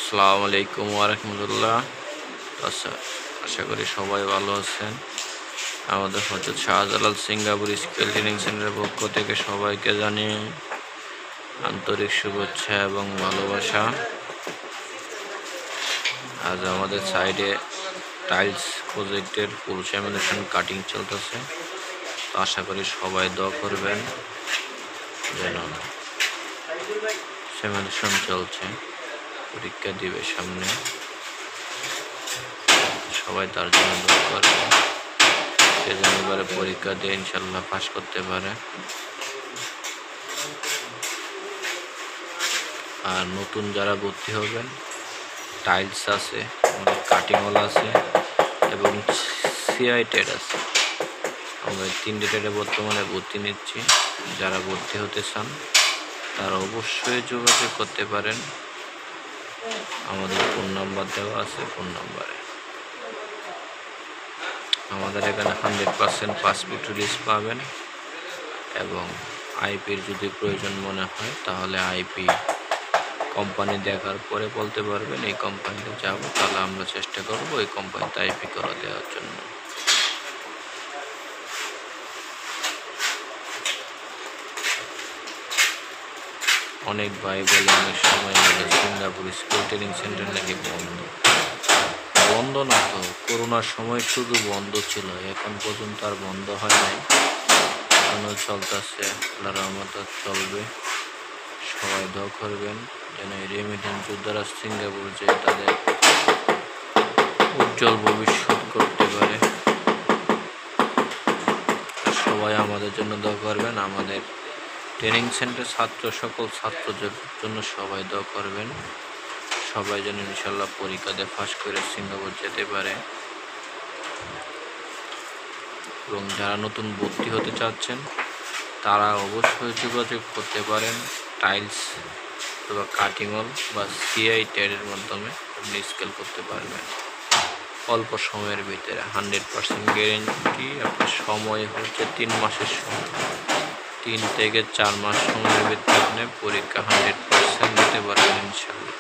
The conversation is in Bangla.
আসসালামু আলাইকুম ওয়া রাহমাতুল্লাহ। আশা করি সবাই ভালো আছেন। আমাদের Hazrat Shahjalal Singapore skill training সেন্টারের পক্ষ থেকে সবাইকে জানিয়ে আন্তরিক শুভেচ্ছা এবং ভালোবাসা। আজ আমাদের সাইডে টাইলস প্রজেক্টের ফুল ল্যামিনেশন কাটিং চলতেছে। আশা করি সবাই দোয়া করবেন যেন ল্যামিনেশন চলছে, পরীক্ষা দিবে সামনে, সবাই তার জন্য দোয়া করবেন। সে যেন এবারে পরীক্ষা দিয়ে ইনশাল্লাহ পাস করতে পারে। আর নতুন যারা ভর্তি হবেন, টাইলস আছে, অনেক কাটিংওয়ালা আছে এবং সিআই টেড আছে। আমরা 3টে টেডে বর্তমানে ভর্তি নিচ্ছি। যারা ভর্তি হতে চান তারা অবশ্যই যোগাযোগ করতে পারেন। আমাদের ফোন নাম্বার দেওয়া আছে, ফোন নাম্বারে। আমাদের এখানে 100% পাসপোর্ট রিলিজ পাবেন এবং আইপির যদি প্রয়োজন মনে হয় তাহলে আইপি কোম্পানি দেখার পরে বলতে পারবেন এই কোম্পানিতে যাব, তাহলে আমরা চেষ্টা করব এই কোম্পানিতে আইপি করা দেওয়ার জন্য। অনেক ভাই বলে অনেক সময় আমাদের সিঙ্গাপুর স্কিল ট্রেনিং সেন্টার নাকি বন্ধ না, তো করোনার সময় শুধু বন্ধ ছিল, এখন পর্যন্ত আর বন্ধ হয় নাই, এখনো চলতেছে। আল্লাহর রহমতে চলবে। সবাই দোয়া করবেন যেন এই রেমিটেন্স যোদ্ধারা সিঙ্গাপুর যে তাদের উজ্জ্বল ভবিষ্যৎ করতে পারে। সবাই আমাদের জন্য দোয়া করবেন। আমাদের ট্রেনিং সেন্টার সকল ছাত্রদের জন্য সবাই দোয়া করবেন। সবাই যেন ইনশাল্লাহ পরীক্ষা দিয়ে পাস করে সিঙ্গাপুর যেতে পারে। এবং যারা নতুন ভর্তি হতে চাচ্ছেন তারা অবশ্যই যোগাযোগ করতে পারেন। টাইলস অথবা কাটিংওয়াল বা সিআই টেডের মাধ্যমে আপনি স্কেল করতে পারবেন অল্প সময়ের ভিতরে। 100% গ্যারেন্টি। আপনার সময় হচ্ছে 3 মাসের সময়, 3 থেকে 4 মাস সময়ের ভিতরে আপনি পরীক্ষা 100% দিতে পারবেন ইনশাল্লাহ।